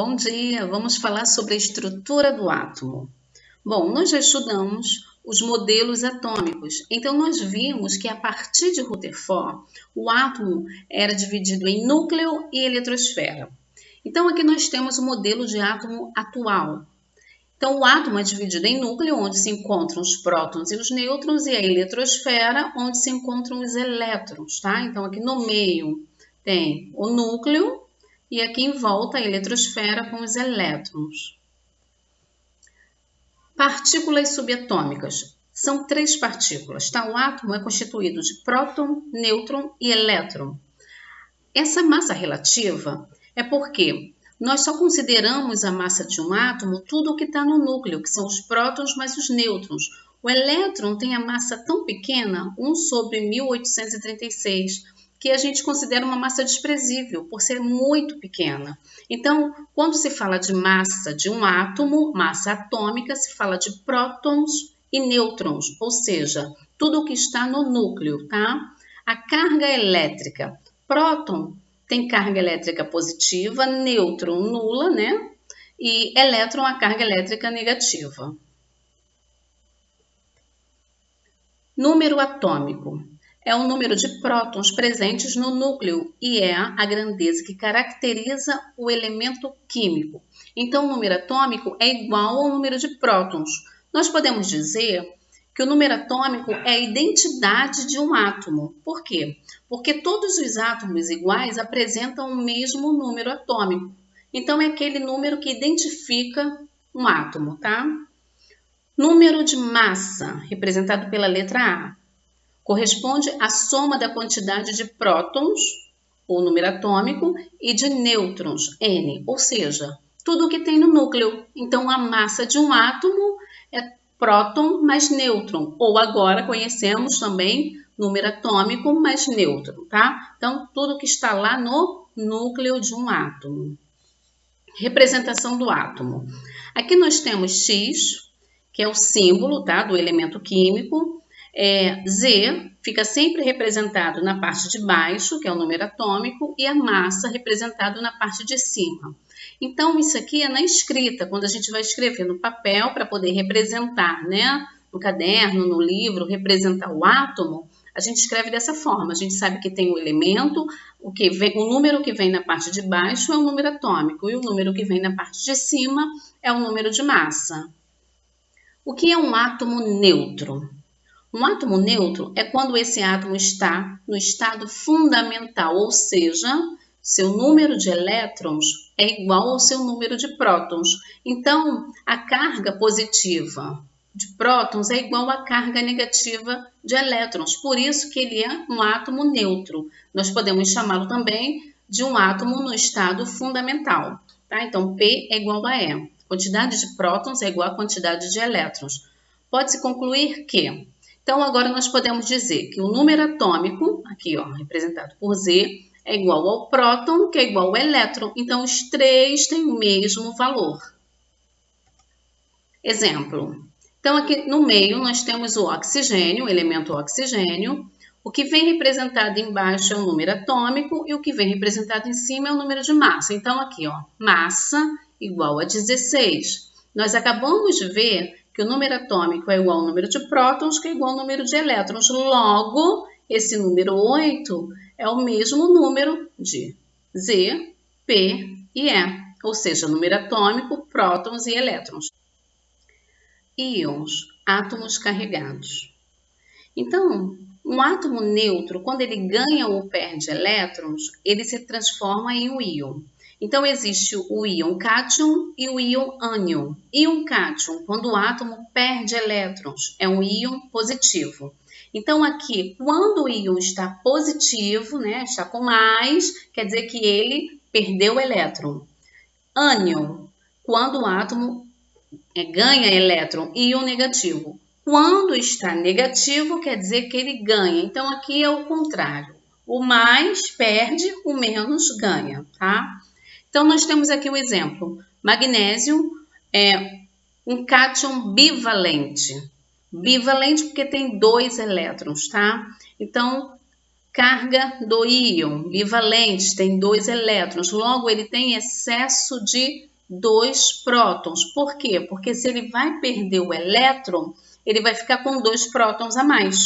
Bom dia, vamos falar sobre a estrutura do átomo. Bom, nós já estudamos os modelos atômicos, então nós vimos que a partir de Rutherford, o átomo era dividido em núcleo e eletrosfera. Então aqui nós temos o modelo de átomo atual. Então o átomo é dividido em núcleo, onde se encontram os prótons e os nêutrons, e a eletrosfera, onde se encontram os elétrons, tá? Então aqui no meio tem o núcleo, e aqui em volta a eletrosfera com os elétrons. Partículas subatômicas. São 3 partículas, tá? O átomo é constituído de próton, nêutron e elétron. Essa massa relativa é porque nós só consideramos a massa de um átomo tudo o que está no núcleo, que são os prótons mais os nêutrons. O elétron tem a massa tão pequena, 1 sobre 1836, que a gente considera uma massa desprezível, por ser muito pequena. Então, quando se fala de massa de um átomo, massa atômica, se fala de prótons e nêutrons, ou seja, tudo o que está no núcleo, tá? A carga elétrica. Próton tem carga elétrica positiva, nêutron nula, né? E elétron a carga elétrica negativa. Número atômico. É o número de prótons presentes no núcleo e é a grandeza que caracteriza o elemento químico. Então, o número atômico é igual ao número de prótons. Nós podemos dizer que o número atômico é a identidade de um átomo. Por quê? Porque todos os átomos iguais apresentam o mesmo número atômico. Então, é aquele número que identifica um átomo, tá? Número de massa, representado pela letra A. Corresponde à soma da quantidade de prótons, ou número atômico, e de nêutrons, N, ou seja, tudo o que tem no núcleo. Então, a massa de um átomo é próton mais nêutron, ou agora conhecemos também número atômico mais nêutron, tá? Então, tudo que está lá no núcleo de um átomo. Representação do átomo. Aqui nós temos X, que é o símbolo, tá, do elemento químico. Z fica sempre representado na parte de baixo, que é o número atômico, e a massa representado na parte de cima. Então, isso aqui é na escrita, quando a gente vai escrever no papel para poder representar, né? No caderno, no livro, representar o átomo, a gente escreve dessa forma. A gente sabe que tem o elemento, o número que vem na parte de baixo é o número atômico, e o número que vem na parte de cima é o número de massa. O que é um átomo neutro? Um átomo neutro é quando esse átomo está no estado fundamental, ou seja, seu número de elétrons é igual ao seu número de prótons. Então, a carga positiva de prótons é igual à carga negativa de elétrons. Por isso que ele é um átomo neutro. Nós podemos chamá-lo também de um átomo no estado fundamental. Tá? Então, P é igual a E. A quantidade de prótons é igual à quantidade de elétrons. Pode-se concluir que... Então, agora nós podemos dizer que o número atômico, aqui ó, representado por Z, é igual ao próton, que é igual ao elétron. Então, os 3 têm o mesmo valor. Exemplo. Então, aqui no meio nós temos o oxigênio, o elemento oxigênio. O que vem representado embaixo é o número atômico e o que vem representado em cima é o número de massa. Então, aqui ó, massa igual a 16. Nós acabamos de ver que o número atômico é igual ao número de prótons, que é igual ao número de elétrons. Logo, esse número 8 é o mesmo número de Z, P e E, ou seja, número atômico, prótons e elétrons. Íons, átomos carregados. Então, um átomo neutro, quando ele ganha ou perde elétrons, ele se transforma em um íon. Então, existe o íon cátion e o íon ânion. Íon cátion, quando o átomo perde elétrons, é um íon positivo. Então, aqui, quando o íon está positivo, né, está com mais, quer dizer que ele perdeu elétron. Ânion, quando o átomo ganha elétron, íon negativo. Quando está negativo, quer dizer que ele ganha. Então, aqui é o contrário. O mais perde, o menos ganha, tá? Então, nós temos aqui um exemplo. Magnésio é um cátion bivalente. Bivalente porque tem 2 elétrons, tá? Então, carga do íon bivalente tem 2 elétrons. Logo, ele tem excesso de 2 prótons. Por quê? Porque se ele vai perder o elétron, ele vai ficar com 2 prótons a mais.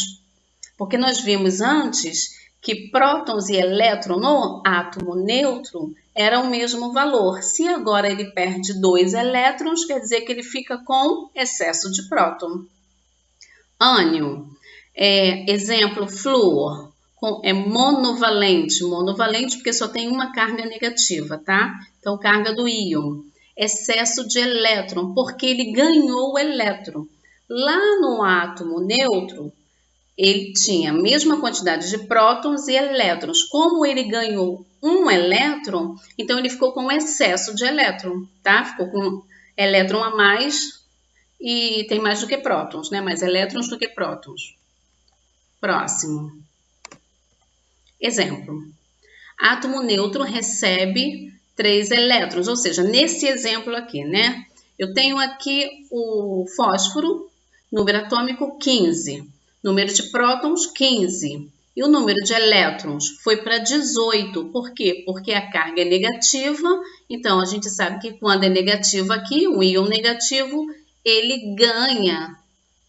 Porque nós vimos antes que prótons e elétron no átomo neutro eram o mesmo valor. Se agora ele perde 2 elétrons, quer dizer que ele fica com excesso de próton. Ânion, exemplo, flúor, é monovalente. Monovalente porque só tem uma carga negativa, tá? Então, carga do íon. Excesso de elétron, porque ele ganhou o elétron. Lá no átomo neutro, ele tinha a mesma quantidade de prótons e elétrons. Como ele ganhou um elétron, então ele ficou com excesso de elétron, tá? Ficou com elétron a mais e tem mais do que prótons, né? Mais elétrons do que prótons. Próximo. Exemplo. Átomo neutro recebe 3 elétrons, ou seja, nesse exemplo aqui, né? Eu tenho aqui o fósforo, número atômico 15. Número de prótons, 15. E o número de elétrons foi para 18. Por quê? Porque a carga é negativa. Então, a gente sabe que quando é negativo aqui, um íon negativo, ele ganha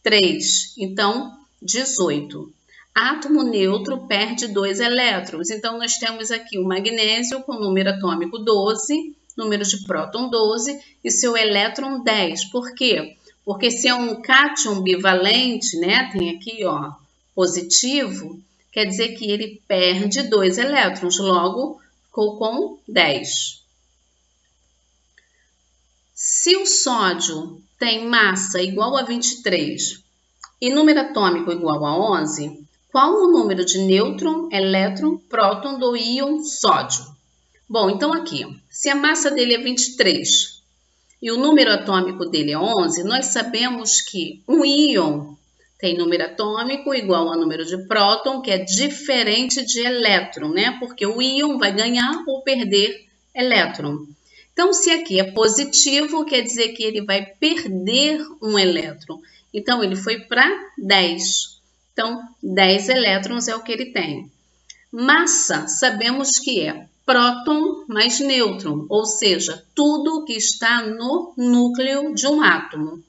3. Então, 18. Átomo neutro perde 2 elétrons. Então, nós temos aqui o magnésio com número atômico 12, número de próton 12 e seu elétron 10. Por quê? Porque se é um cátion bivalente, né, tem aqui, ó, positivo, quer dizer que ele perde 2 elétrons, logo ficou com 10. Se o sódio tem massa igual a 23 e número atômico igual a 11, qual o número de nêutron, elétron, próton do íon sódio? Bom, então aqui, se a massa dele é 23 e o número atômico dele é 11, nós sabemos que um íon tem número atômico igual a número de próton, que é diferente de elétron, né? Porque o íon vai ganhar ou perder elétron. Então, se aqui é positivo, quer dizer que ele vai perder um elétron. Então, ele foi para 10. Então, 10 elétrons é o que ele tem. Massa, sabemos que é próton mais nêutron, ou seja, tudo que está no núcleo de um átomo.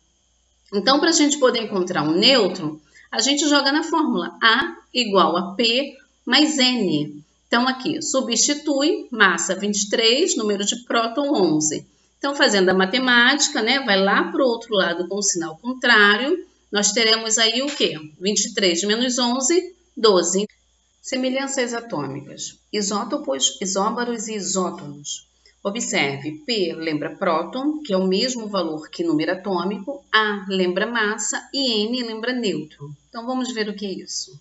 Então, para a gente poder encontrar um nêutron, a gente joga na fórmula A igual a P mais N. Então, aqui, substitui massa 23, número de próton 11. Então, fazendo a matemática, né, vai lá para o outro lado com o sinal contrário, nós teremos aí o quê? 23 menos 11, 12. Semelhanças atômicas, isótopos, isóbaros e isótonos. Observe, P lembra próton, que é o mesmo valor que número atômico, A lembra massa e N lembra nêutron. Então, vamos ver o que é isso.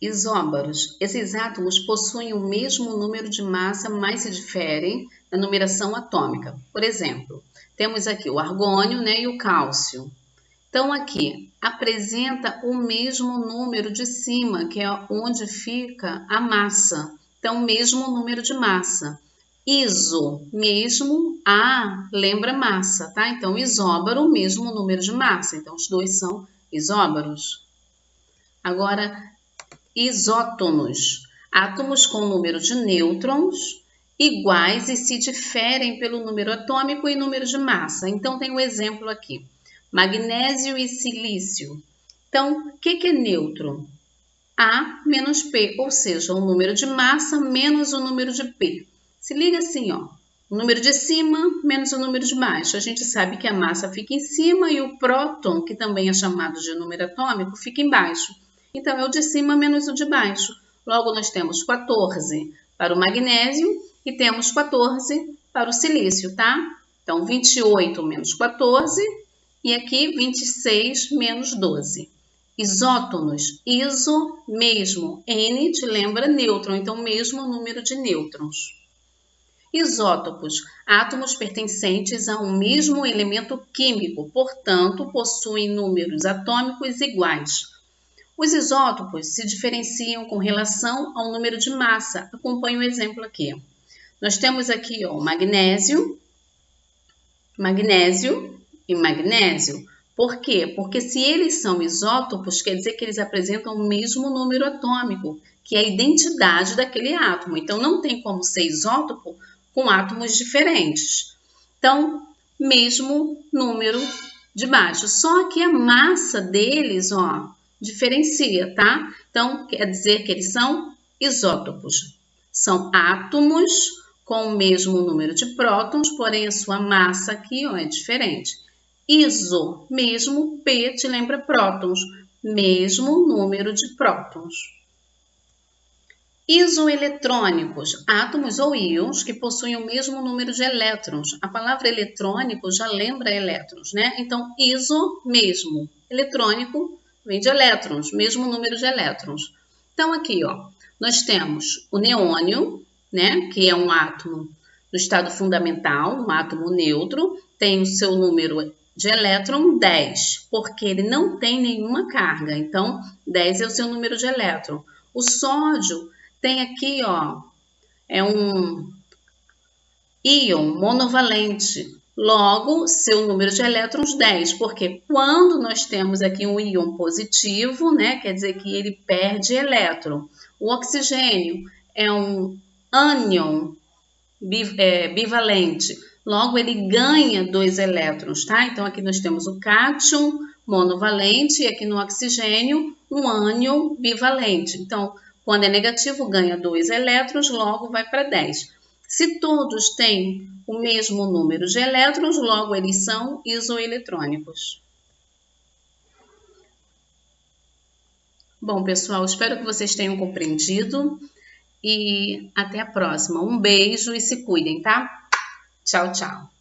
Isóbaros, esses átomos possuem o mesmo número de massa, mas se diferem na numeração atômica. Por exemplo, temos aqui o argônio, né, e o cálcio. Então, aqui, apresenta o mesmo número de cima, que é onde fica a massa. Então, mesmo número de massa. Iso, mesmo, A, lembra massa, tá? Então, isóbaro, mesmo número de massa. Então, os dois são isóbaros. Agora, isótonos, átomos com número de nêutrons iguais e se diferem pelo número atômico e número de massa. Então, tem um exemplo aqui. Magnésio e silício. Então, o que é nêutron? A menos P, ou seja, o número de massa menos o número de P. Se liga assim, ó. O número de cima menos o número de baixo. A gente sabe que a massa fica em cima e o próton, que também é chamado de número atômico, fica embaixo. Então, é o de cima menos o de baixo. Logo, nós temos 14 para o magnésio e temos 14 para o silício, tá? Então, 28 menos 14... E aqui, 26 menos 12. Isótonos, iso, mesmo. N te lembra nêutron, então mesmo número de nêutrons. Isótopos, átomos pertencentes a um mesmo elemento químico, portanto, possuem números atômicos iguais. Os isótopos se diferenciam com relação ao número de massa. Acompanhe o exemplo aqui. Nós temos aqui ó, magnésio e magnésio. Por quê? Porque se eles são isótopos, quer dizer que eles apresentam o mesmo número atômico, que é a identidade daquele átomo. Então, não tem como ser isótopo com átomos diferentes. Então, mesmo número de baixo. Só que a massa deles, ó, diferencia, tá? Então, quer dizer que eles são isótopos. São átomos com o mesmo número de prótons, porém a sua massa aqui, ó, é diferente. Iso, mesmo, P te lembra prótons, mesmo número de prótons. Isoeletrônicos, átomos ou íons que possuem o mesmo número de elétrons. A palavra eletrônico já lembra elétrons, né? Então, iso, mesmo. Eletrônico vem de elétrons, mesmo número de elétrons. Então, aqui, ó, nós temos o neônio, né? Que é um átomo do estado fundamental, um átomo neutro, tem o seu número de elétron 10, porque ele não tem nenhuma carga. Então, 10 é o seu número de elétron. O sódio tem aqui, ó, é um íon monovalente. Logo, seu número de elétrons 10, porque quando nós temos aqui um íon positivo, né, quer dizer que ele perde elétron. O oxigênio é um ânion bivalente. Logo, ele ganha 2 elétrons, tá? Então, aqui nós temos o cátion monovalente e aqui no oxigênio um ânion bivalente. Então, quando é negativo, ganha 2 elétrons, logo vai para 10. Se todos têm o mesmo número de elétrons, logo eles são isoeletrônicos. Bom, pessoal, espero que vocês tenham compreendido e até a próxima. Um beijo e se cuidem, tá? Tchau, tchau.